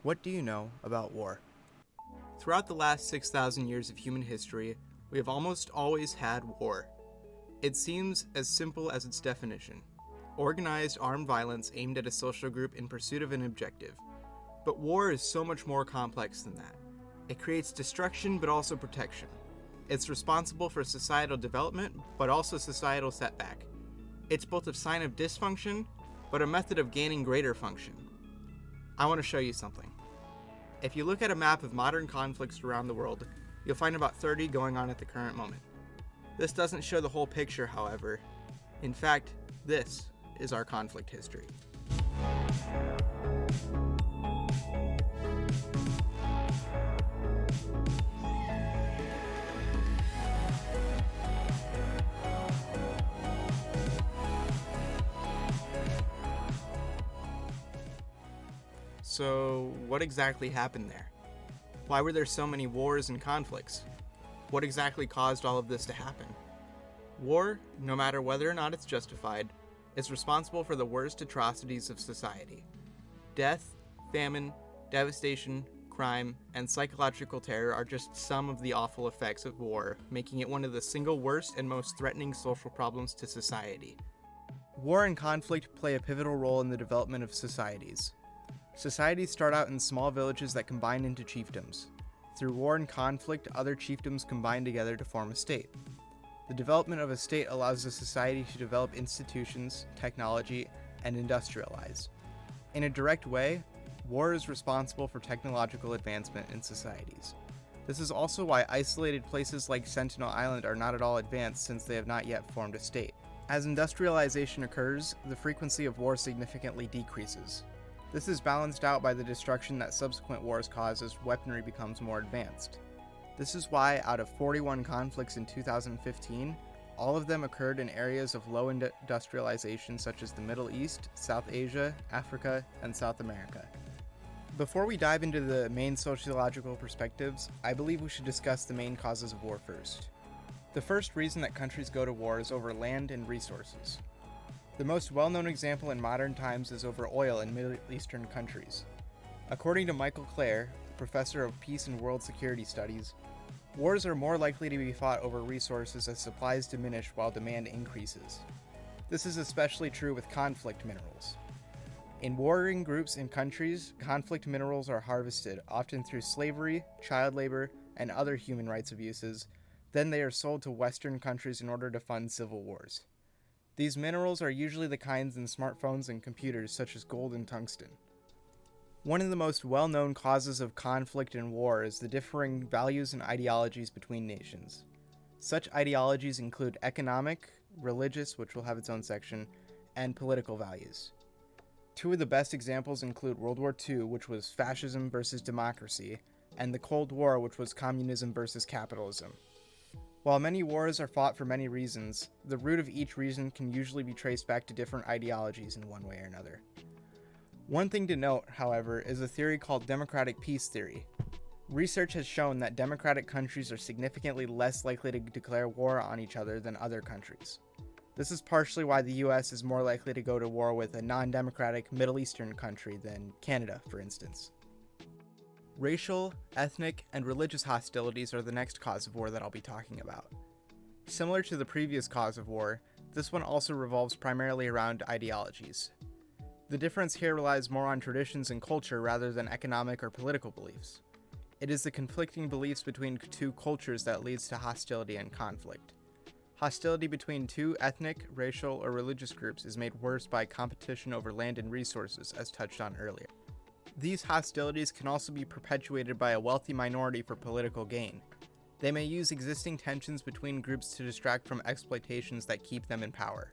What do you know about war? Throughout the last 6,000 years of human history, we have almost always had war. It seems as simple as its definition: organized armed violence aimed at a social group in pursuit of an objective. But war is so much more complex than that. It creates destruction but also protection. It's responsible for societal development but also societal setback. It's both a sign of dysfunction but a method of gaining greater function. I want to show you something. If you look at a map of modern conflicts around the world, you'll find about 30 going on at the current moment. This doesn't show the whole picture, however. In fact, this is our conflict history. So, what exactly happened there? Why were there so many wars and conflicts? What exactly caused all of this to happen? War, no matter whether or not it's justified, is responsible for the worst atrocities of society. Death, famine, devastation, crime, and psychological terror are just some of the awful effects of war, making it one of the single worst and most threatening social problems to society. War and conflict play a pivotal role in the development of societies. Societies start out in small villages that combine into chiefdoms. Through war and conflict, other chiefdoms combine together to form a state. The development of a state allows a society to develop institutions, technology, and industrialize. In a direct way, war is responsible for technological advancement in societies. This is also why isolated places like Sentinel Island are not at all advanced, since they have not yet formed a state. As industrialization occurs, the frequency of war significantly decreases. This is balanced out by the destruction that subsequent wars cause as weaponry becomes more advanced. This is why, out of 41 conflicts in 2015, all of them occurred in areas of low industrialization such as the Middle East, South Asia, Africa, and South America. Before we dive into the main sociological perspectives, I believe we should discuss the main causes of war first. The first reason that countries go to war is over land and resources. The most well-known example in modern times is over oil in Middle Eastern countries. According to Michael Clare, professor of peace and world security studies, wars are more likely to be fought over resources as supplies diminish while demand increases. This is especially true with conflict minerals. In warring groups and countries, conflict minerals are harvested, often through slavery, child labor, and other human rights abuses. Then they are sold to Western countries in order to fund civil wars. These minerals are usually the kinds in smartphones and computers, such as gold and tungsten. One of the most well-known causes of conflict and war is the differing values and ideologies between nations. Such ideologies include economic, religious, which will have its own section, and political values. Two of the best examples include World War II, which was fascism versus democracy, and the Cold War, which was communism versus capitalism. While many wars are fought for many reasons, the root of each reason can usually be traced back to different ideologies in one way or another. One thing to note, however, is a theory called democratic peace theory. Research has shown that democratic countries are significantly less likely to declare war on each other than other countries. This is partially why the US is more likely to go to war with a non-democratic Middle Eastern country than Canada, for instance. Racial, ethnic, and religious hostilities are the next cause of war that I'll be talking about. Similar to the previous cause of war, this one also revolves primarily around ideologies. The difference here relies more on traditions and culture rather than economic or political beliefs. It is the conflicting beliefs between two cultures that leads to hostility and conflict. Hostility between two ethnic, racial, or religious groups is made worse by competition over land and resources, as touched on earlier. These hostilities can also be perpetuated by a wealthy minority for political gain. They may use existing tensions between groups to distract from exploitations that keep them in power.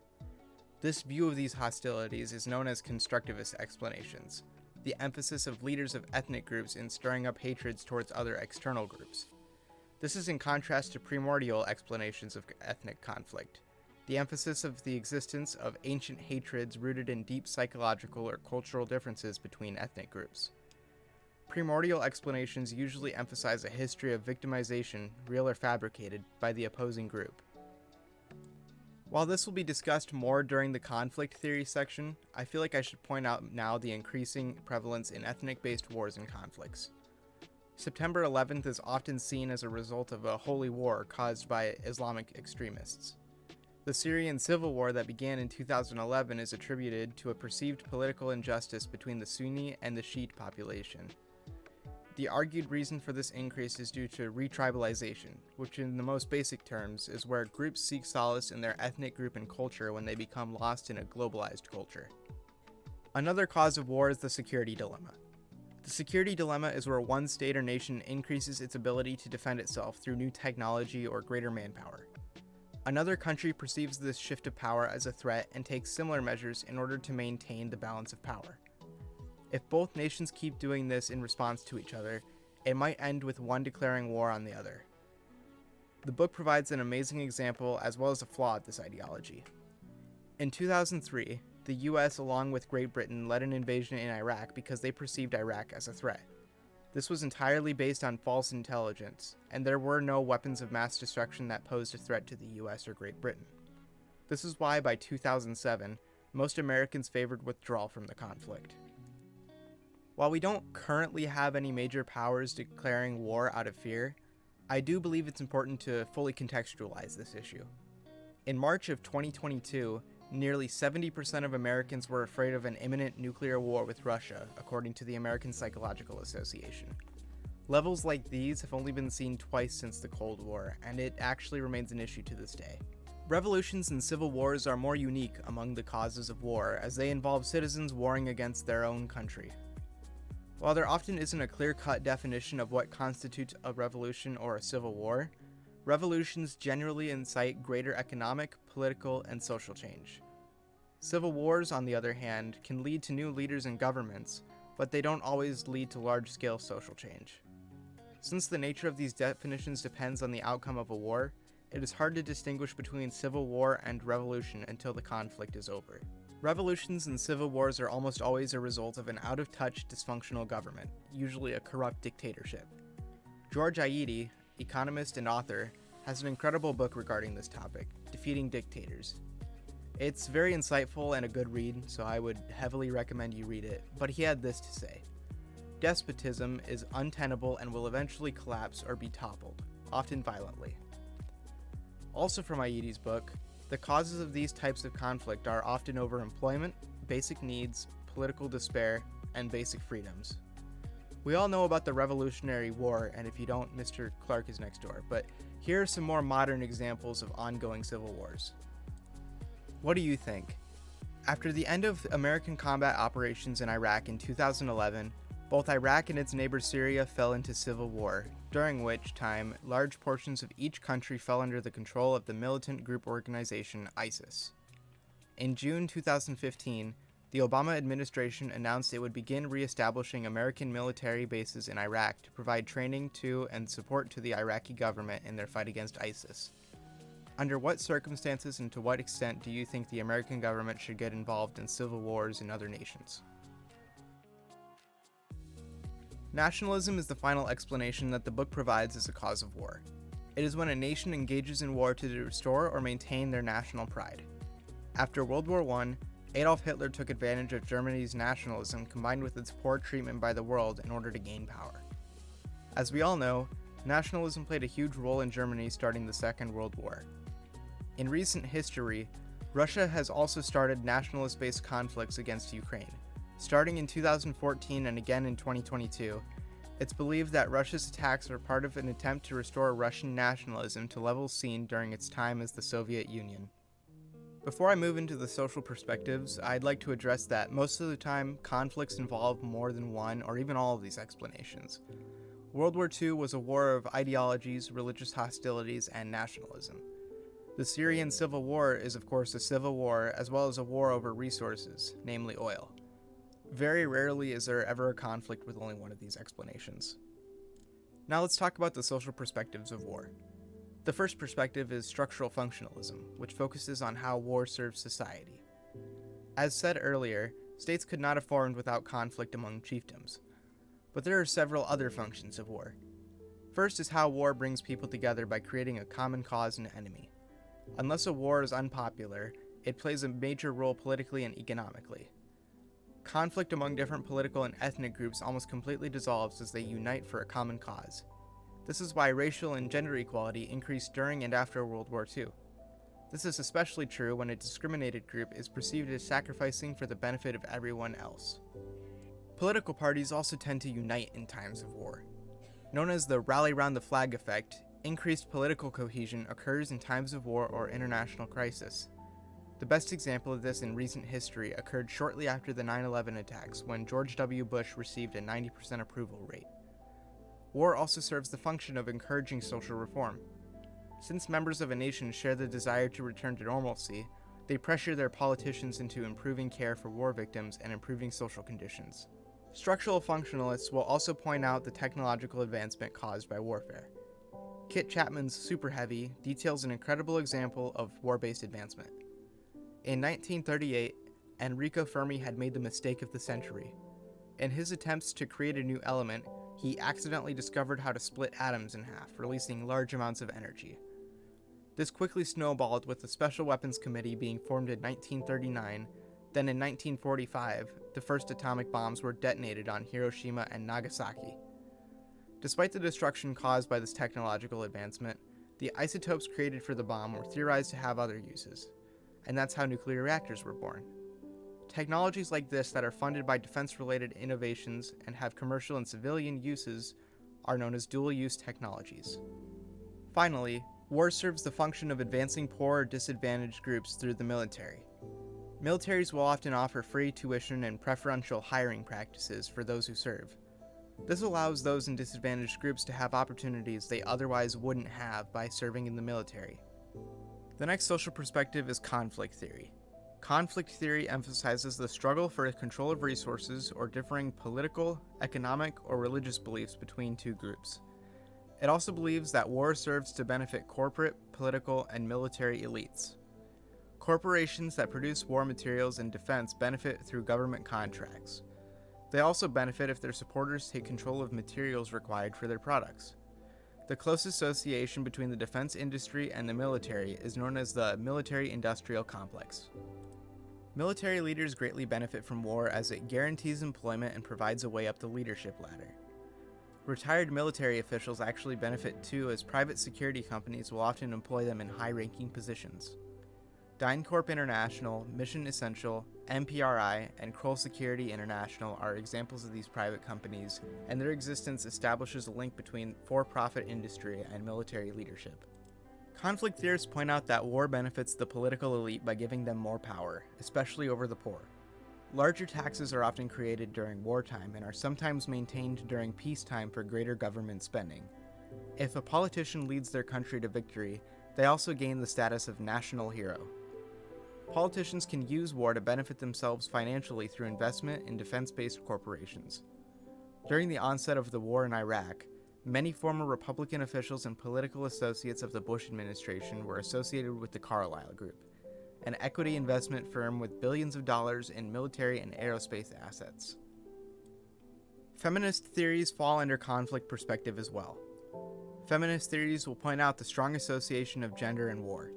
This view of these hostilities is known as constructivist explanations, the emphasis of leaders of ethnic groups in stirring up hatreds towards other external groups. This is in contrast to primordial explanations of ethnic conflict, the emphasis of the existence of ancient hatreds rooted in deep psychological or cultural differences between ethnic groups. Primordial explanations usually emphasize a history of victimization, real or fabricated, by the opposing group. While this will be discussed more during the conflict theory section, I feel like I should point out now the increasing prevalence in ethnic-based wars and conflicts. September 11th is often seen as a result of a holy war caused by Islamic extremists. The Syrian civil war that began in 2011 is attributed to a perceived political injustice between the Sunni and the Shiite population. The argued reason for this increase is due to retribalization, which in the most basic terms is where groups seek solace in their ethnic group and culture when they become lost in a globalized culture. Another cause of war is the security dilemma. The security dilemma is where one state or nation increases its ability to defend itself through new technology or greater manpower. Another country perceives this shift of power as a threat and takes similar measures in order to maintain the balance of power. If both nations keep doing this in response to each other, it might end with one declaring war on the other. The book provides an amazing example as well as a flaw of this ideology. In 2003, the US along with Great Britain led an invasion in Iraq because they perceived Iraq as a threat. This was entirely based on false intelligence, and there were no weapons of mass destruction that posed a threat to the US or Great Britain. This is why by 2007, most Americans favored withdrawal from the conflict. While we don't currently have any major powers declaring war out of fear, I do believe it's important to fully contextualize this issue. In March of 2022, nearly 70% of Americans were afraid of an imminent nuclear war with Russia, according to the American Psychological Association. Levels like these have only been seen twice since the Cold War, and it actually remains an issue to this day. Revolutions and civil wars are more unique among the causes of war, as they involve citizens warring against their own country. While there often isn't a clear-cut definition of what constitutes a revolution or a civil war, revolutions generally incite greater economic, political, and social change. Civil wars, on the other hand, can lead to new leaders and governments, but they don't always lead to large-scale social change. Since the nature of these definitions depends on the outcome of a war, it is hard to distinguish between civil war and revolution until the conflict is over. Revolutions and civil wars are almost always a result of an out-of-touch, dysfunctional government, usually a corrupt dictatorship. George Aidi, economist and author, has an incredible book regarding this topic, Defeating Dictators. It's very insightful and a good read, so I would heavily recommend you read it, but he had this to say: despotism is untenable and will eventually collapse or be toppled, often violently. Also from Aidi's book, the causes of these types of conflict are often overemployment, basic needs, political despair, and basic freedoms. We all know about the Revolutionary War, and if you don't, Mr. Clark is next door, but here are some more modern examples of ongoing civil wars. What do you think? After the end of American combat operations in Iraq in 2011, both Iraq and its neighbor Syria fell into civil war, during which time large portions of each country fell under the control of the militant group organization ISIS. In June 2015, the Obama administration announced it would begin re-establishing American military bases in Iraq to provide training to and support to the Iraqi government in their fight against ISIS. Under what circumstances and to what extent do you think the American government should get involved in civil wars in other nations? Nationalism is the final explanation that the book provides as a cause of war. It is when a nation engages in war to restore or maintain their national pride. After World War I, Adolf Hitler took advantage of Germany's nationalism combined with its poor treatment by the world in order to gain power. As we all know, nationalism played a huge role in Germany starting the Second World War. In recent history, Russia has also started nationalist-based conflicts against Ukraine. Starting in 2014 and again in 2022, it's believed that Russia's attacks are part of an attempt to restore Russian nationalism to levels seen during its time as the Soviet Union. Before I move into the social perspectives, I'd like to address that most of the time, conflicts involve more than one or even all of these explanations. World War II was a war of ideologies, religious hostilities, and nationalism. The Syrian civil war is of course a civil war as well as a war over resources, namely oil. Very rarely is there ever a conflict with only one of these explanations. Now let's talk about the social perspectives of war. The first perspective is structural functionalism, which focuses on how war serves society. As said earlier, states could not have formed without conflict among chiefdoms. But there are several other functions of war. First is how war brings people together by creating a common cause and enemy. Unless a war is unpopular, it plays a major role politically and economically. Conflict among different political and ethnic groups almost completely dissolves as they unite for a common cause. This is why racial and gender equality increased during and after World War II. This is especially true when a discriminated group is perceived as sacrificing for the benefit of everyone else. Political parties also tend to unite in times of war. Known as the rally round the flag effect, increased political cohesion occurs in times of war or international crisis. The best example of this in recent history occurred shortly after the 9/11 attacks, when George W. Bush received a 90% approval rate. War also serves the function of encouraging social reform. Since members of a nation share the desire to return to normalcy, they pressure their politicians into improving care for war victims and improving social conditions. Structural functionalists will also point out the technological advancement caused by warfare. Kit Chapman's Super Heavy details an incredible example of war-based advancement. In 1938, Enrico Fermi had made the mistake of the century. In his attempts to create a new element, he accidentally discovered how to split atoms in half, releasing large amounts of energy. This quickly snowballed, with the Special Weapons Committee being formed in 1939. Then in 1945, the first atomic bombs were detonated on Hiroshima and Nagasaki. Despite the destruction caused by this technological advancement, the isotopes created for the bomb were theorized to have other uses, and that's how nuclear reactors were born. Technologies like this that are funded by defense-related innovations and have commercial and civilian uses are known as dual-use technologies. Finally, war serves the function of advancing poor or disadvantaged groups through the military. Militaries will often offer free tuition and preferential hiring practices for those who serve. This allows those in disadvantaged groups to have opportunities they otherwise wouldn't have by serving in the military. The next social perspective is conflict theory. Conflict theory emphasizes the struggle for control of resources or differing political, economic, or religious beliefs between two groups. It also believes that war serves to benefit corporate, political, and military elites. Corporations that produce war materials and defense benefit through government contracts. They also benefit if their supporters take control of materials required for their products. The close association between the defense industry and the military is known as the military-industrial complex. Military leaders greatly benefit from war as it guarantees employment and provides a way up the leadership ladder. Retired military officials actually benefit too, as private security companies will often employ them in high-ranking positions. DynCorp International, Mission Essential, MPRI, and Kroll Security International are examples of these private companies, and their existence establishes a link between for-profit industry and military leadership. Conflict theorists point out that war benefits the political elite by giving them more power, especially over the poor. Larger taxes are often created during wartime and are sometimes maintained during peacetime for greater government spending. If a politician leads their country to victory, they also gain the status of national hero. Politicians can use war to benefit themselves financially through investment in defense-based corporations. During the onset of the war in Iraq, many former Republican officials and political associates of the Bush administration were associated with the Carlyle Group, an equity investment firm with billions of dollars in military and aerospace assets. Feminist theories fall under conflict perspective as well. Feminist theories will point out the strong association of gender and war.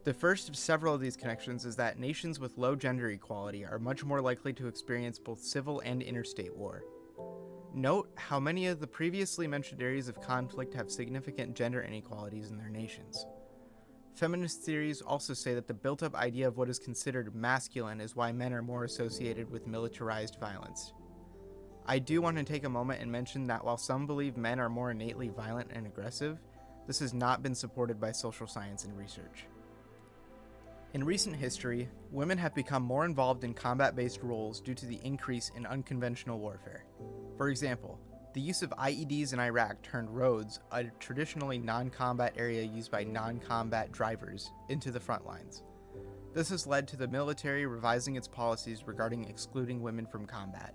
The first of several of these connections is that nations with low gender equality are much more likely to experience both civil and interstate war. Note how many of the previously mentioned areas of conflict have significant gender inequalities in their nations. Feminist theories also say that the built-up idea of what is considered masculine is why men are more associated with militarized violence. I do want to take a moment and mention that while some believe men are more innately violent and aggressive, this has not been supported by social science and research. In recent history, women have become more involved in combat-based roles due to the increase in unconventional warfare. For example, the use of IEDs in Iraq turned roads, a traditionally non-combat area used by non-combat drivers, into the front lines. This has led to the military revising its policies regarding excluding women from combat.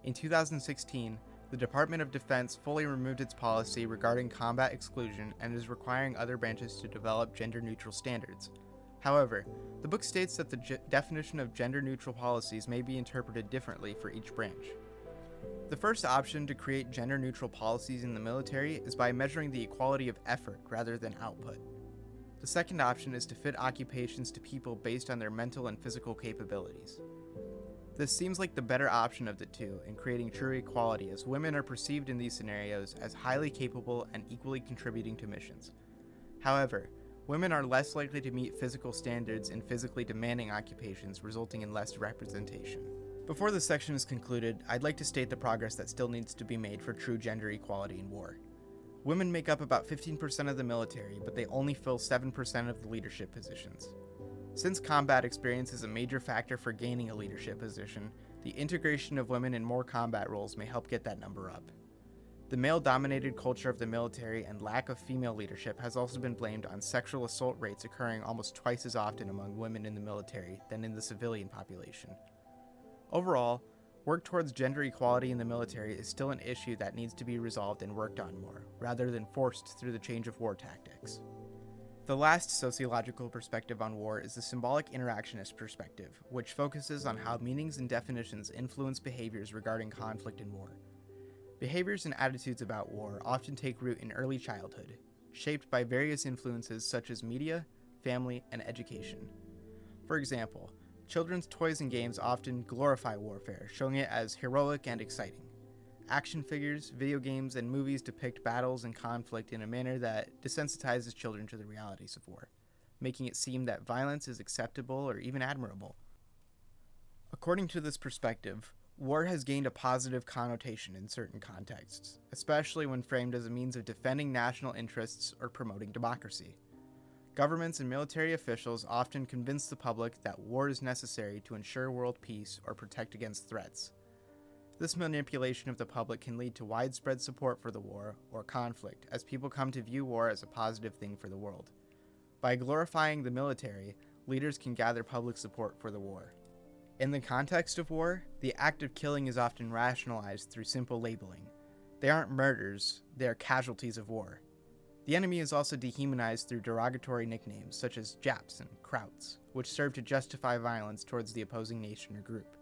In 2016, the Department of Defense fully removed its policy regarding combat exclusion and is requiring other branches to develop gender-neutral standards. However, the book states that the definition of gender-neutral policies may be interpreted differently for each branch. The first option to create gender-neutral policies in the military is by measuring the equality of effort rather than output. The second option is to fit occupations to people based on their mental and physical capabilities. This seems like the better option of the two in creating true equality, as women are perceived in these scenarios as highly capable and equally contributing to missions. However, women are less likely to meet physical standards in physically demanding occupations, resulting in less representation. Before this section is concluded, I'd like to state the progress that still needs to be made for true gender equality in war. Women make up about 15% of the military, but they only fill 7% of the leadership positions. Since combat experience is a major factor for gaining a leadership position, the integration of women in more combat roles may help get that number up. The male-dominated culture of the military and lack of female leadership has also been blamed on sexual assault rates occurring almost twice as often among women in the military than in the civilian population. Overall, work towards gender equality in the military is still an issue that needs to be resolved and worked on more, rather than forced through the change of war tactics. The last sociological perspective on war is the symbolic interactionist perspective, which focuses on how meanings and definitions influence behaviors regarding conflict and war. Behaviors and attitudes about war often take root in early childhood, shaped by various influences such as media, family, and education. For example, children's toys and games often glorify warfare, showing it as heroic and exciting. Action figures, video games, and movies depict battles and conflict in a manner that desensitizes children to the realities of war, making it seem that violence is acceptable or even admirable. According to this perspective, war has gained a positive connotation in certain contexts, especially when framed as a means of defending national interests or promoting democracy. Governments and military officials often convince the public that war is necessary to ensure world peace or protect against threats. This manipulation of the public can lead to widespread support for the war or conflict, as people come to view war as a positive thing for the world. By glorifying the military, leaders can gather public support for the war. In the context of war, the act of killing is often rationalized through simple labeling. They aren't murders, they are casualties of war. The enemy is also dehumanized through derogatory nicknames such as Japs and Krauts, which serve to justify violence towards the opposing nation or group.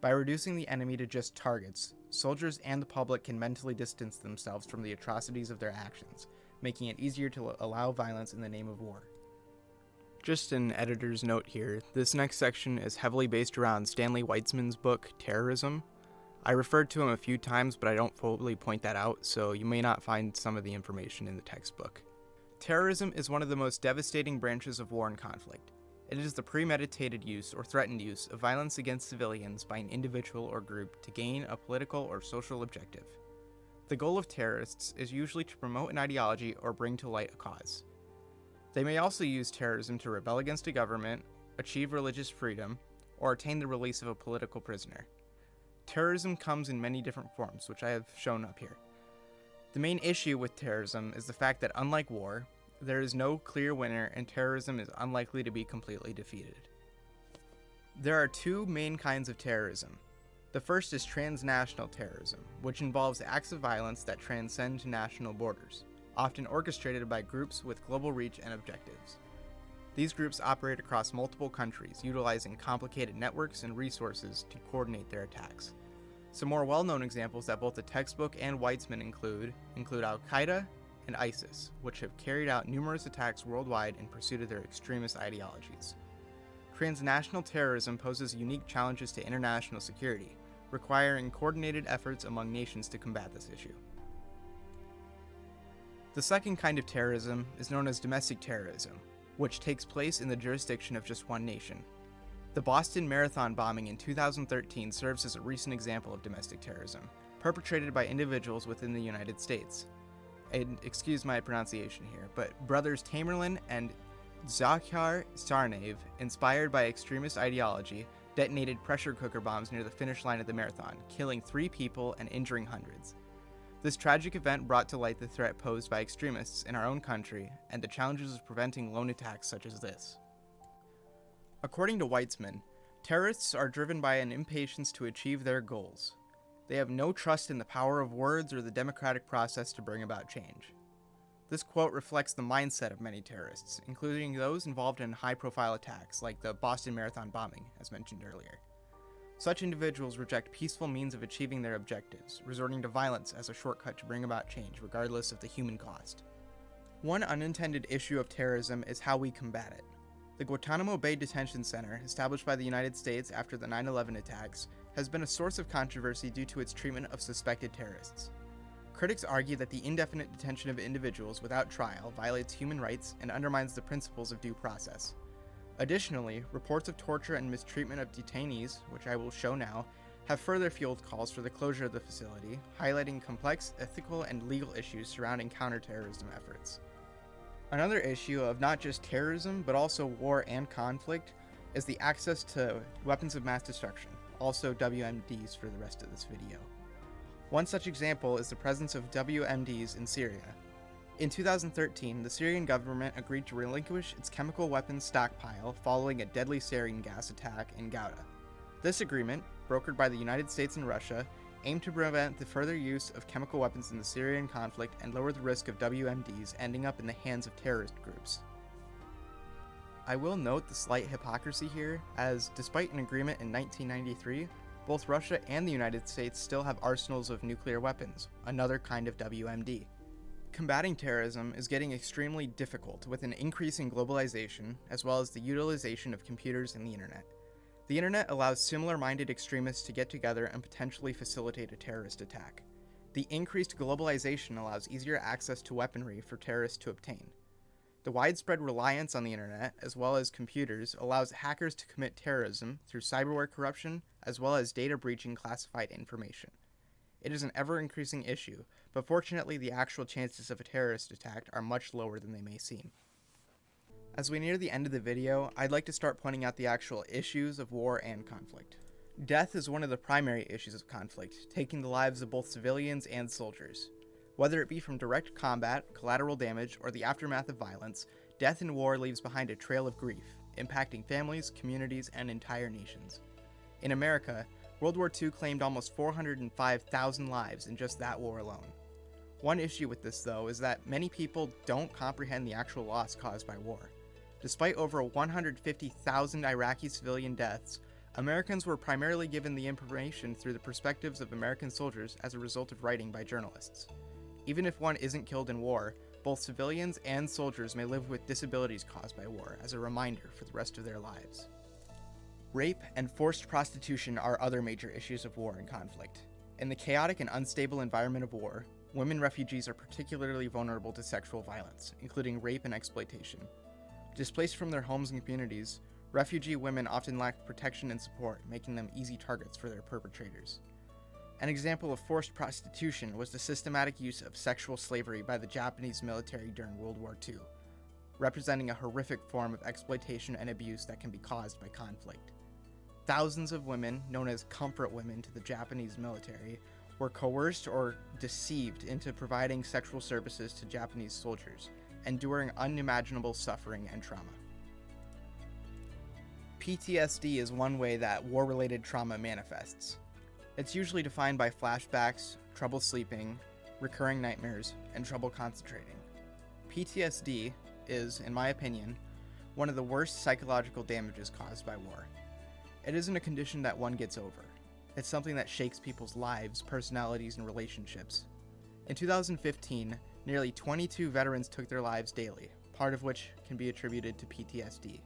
By reducing the enemy to just targets, soldiers and the public can mentally distance themselves from the atrocities of their actions, making it easier to allow violence in the name of war. Just an editor's note here, this next section is heavily based around Stanley Weitzman's book, Terrorism. I referred to him a few times, but I don't fully point that out, so you may not find some of the information in the textbook. Terrorism is one of the most devastating branches of war and conflict. It is the premeditated use or threatened use of violence against civilians by an individual or group to gain a political or social objective. The goal of terrorists is usually to promote an ideology or bring to light a cause. They may also use terrorism to rebel against a government, achieve religious freedom, or attain the release of a political prisoner. Terrorism comes in many different forms, which I have shown up here. The main issue with terrorism is the fact that unlike war, there is no clear winner and terrorism is unlikely to be completely defeated. There are two main kinds of terrorism. The first is transnational terrorism, which involves acts of violence that transcend national borders, often orchestrated by groups with global reach and objectives. These groups operate across multiple countries, utilizing complicated networks and resources to coordinate their attacks. Some more well-known examples that both the textbook and Weitzman include Al-Qaeda and ISIS, which have carried out numerous attacks worldwide in pursuit of their extremist ideologies. Transnational terrorism poses unique challenges to international security, requiring coordinated efforts among nations to combat this issue. The second kind of terrorism is known as domestic terrorism, which takes place in the jurisdiction of just one nation. The Boston Marathon bombing in 2013 serves as a recent example of domestic terrorism, perpetrated by individuals within the United States. And excuse my pronunciation here, but brothers Tamerlan and Dzhokhar Tsarnaev, inspired by extremist ideology, detonated pressure cooker bombs near the finish line of the marathon, killing 3 people and injuring hundreds. This tragic event brought to light the threat posed by extremists in our own country and the challenges of preventing lone attacks such as this. According to Weitzman, terrorists are driven by an impatience to achieve their goals. They have no trust in the power of words or the democratic process to bring about change. This quote reflects the mindset of many terrorists, including those involved in high-profile attacks like the Boston Marathon bombing, as mentioned earlier. Such individuals reject peaceful means of achieving their objectives, resorting to violence as a shortcut to bring about change, regardless of the human cost. One unintended issue of terrorism is how we combat it. The Guantanamo Bay Detention Center, established by the United States after the 9/11 attacks, has been a source of controversy due to its treatment of suspected terrorists. Critics argue that the indefinite detention of individuals without trial violates human rights and undermines the principles of due process. Additionally, reports of torture and mistreatment of detainees, which I will show now, have further fueled calls for the closure of the facility, highlighting complex ethical and legal issues surrounding counterterrorism efforts. Another issue of not just terrorism, but also war and conflict, is the access to weapons of mass destruction, also WMDs for the rest of this video. One such example is the presence of WMDs in Syria. In 2013, the Syrian government agreed to relinquish its chemical weapons stockpile following a deadly sarin gas attack in Ghouta. This agreement, brokered by the United States and Russia, aimed to prevent the further use of chemical weapons in the Syrian conflict and lower the risk of WMDs ending up in the hands of terrorist groups. I will note the slight hypocrisy here, as despite an agreement in 1993, both Russia and the United States still have arsenals of nuclear weapons, another kind of WMD. Combating terrorism is getting extremely difficult with an increase in globalization, as well as the utilization of computers and the internet. The internet allows similar-minded extremists to get together and potentially facilitate a terrorist attack. The increased globalization allows easier access to weaponry for terrorists to obtain. The widespread reliance on the internet, as well as computers, allows hackers to commit terrorism through cyberware corruption, as well as data breaching classified information. It is an ever-increasing issue, but fortunately the actual chances of a terrorist attack are much lower than they may seem. As we near the end of the video, I'd like to start pointing out the actual issues of war and conflict. Death is one of the primary issues of conflict, taking the lives of both civilians and soldiers. Whether it be from direct combat, collateral damage, or the aftermath of violence, death in war leaves behind a trail of grief, impacting families, communities, and entire nations. In America, World War II claimed almost 405,000 lives in just that war alone. One issue with this, though, is that many people don't comprehend the actual loss caused by war. Despite over 150,000 Iraqi civilian deaths, Americans were primarily given the information through the perspectives of American soldiers as a result of writing by journalists. Even if one isn't killed in war, both civilians and soldiers may live with disabilities caused by war as a reminder for the rest of their lives. Rape and forced prostitution are other major issues of war and conflict. In the chaotic and unstable environment of war, women refugees are particularly vulnerable to sexual violence, including rape and exploitation. Displaced from their homes and communities, refugee women often lack protection and support, making them easy targets for their perpetrators. An example of forced prostitution was the systematic use of sexual slavery by the Japanese military during World War II, representing a horrific form of exploitation and abuse that can be caused by conflict. Thousands of women, known as comfort women to the Japanese military, were coerced or deceived into providing sexual services to Japanese soldiers, enduring unimaginable suffering and trauma. PTSD is one way that war-related trauma manifests. It's usually defined by flashbacks, trouble sleeping, recurring nightmares, and trouble concentrating. PTSD is, in my opinion, one of the worst psychological damages caused by war. It isn't a condition that one gets over. It's something that shakes people's lives, personalities, and relationships. In 2015, nearly 22 veterans took their lives daily, part of which can be attributed to PTSD.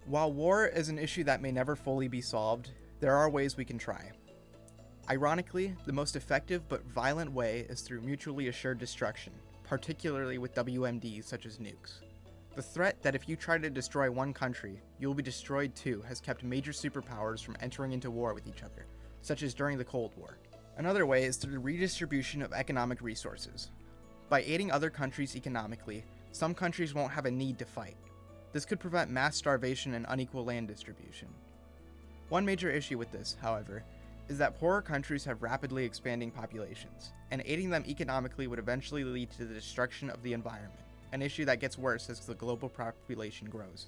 While war is an issue that may never fully be solved, there are ways we can try. Ironically, the most effective but violent way is through mutually assured destruction, particularly with WMDs such as nukes. The threat that if you try to destroy one country, you will be destroyed too has kept major superpowers from entering into war with each other, such as during the Cold War. Another way is through the redistribution of economic resources. By aiding other countries economically, some countries won't have a need to fight. This could prevent mass starvation and unequal land distribution. One major issue with this, however, is that poorer countries have rapidly expanding populations, and aiding them economically would eventually lead to the destruction of the environment, an issue that gets worse as the global population grows.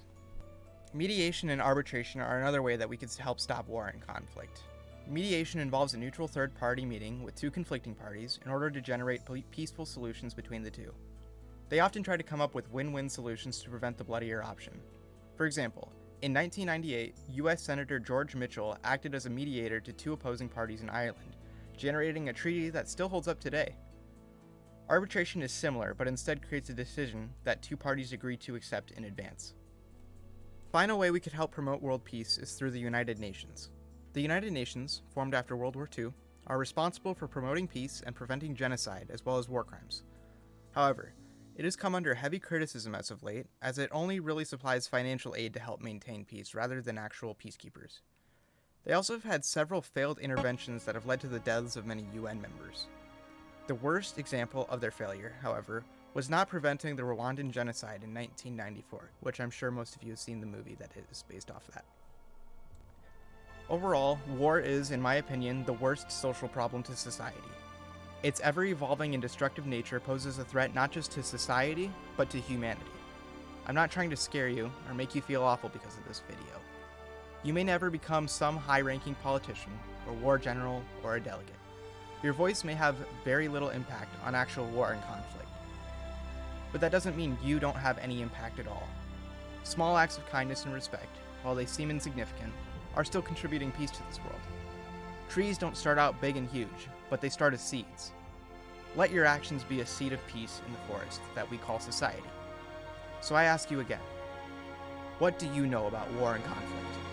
Mediation and arbitration are another way that we could help stop war and conflict. Mediation involves a neutral third-party meeting with two conflicting parties in order to generate peaceful solutions between the two. They often try to come up with win-win solutions to prevent the bloodier option. For example, in 1998, U.S. Senator George Mitchell acted as a mediator to two opposing parties in Ireland, generating a treaty that still holds up today. Arbitration is similar, but instead creates a decision that two parties agree to accept in advance. Final way we could help promote world peace is through the United Nations. The United Nations, formed after World War II, are responsible for promoting peace and preventing genocide as well as war crimes. However, it has come under heavy criticism as of late, as it only really supplies financial aid to help maintain peace rather than actual peacekeepers. They also have had several failed interventions that have led to the deaths of many UN members. The worst example of their failure, however, was not preventing the Rwandan genocide in 1994, which I'm sure most of you have seen the movie that is based off that. Overall, war is, in my opinion, the worst social problem to society. Its ever-evolving and destructive nature poses a threat not just to society, but to humanity. I'm not trying to scare you or make you feel awful because of this video. You may never become some high-ranking politician, or war general, or a delegate. Your voice may have very little impact on actual war and conflict. But that doesn't mean you don't have any impact at all. Small acts of kindness and respect, while they seem insignificant, are still contributing peace to this world. Trees don't start out big and huge, but they start as seeds. Let your actions be a seed of peace in the forest that we call society. So I ask you again, what do you know about war and conflict?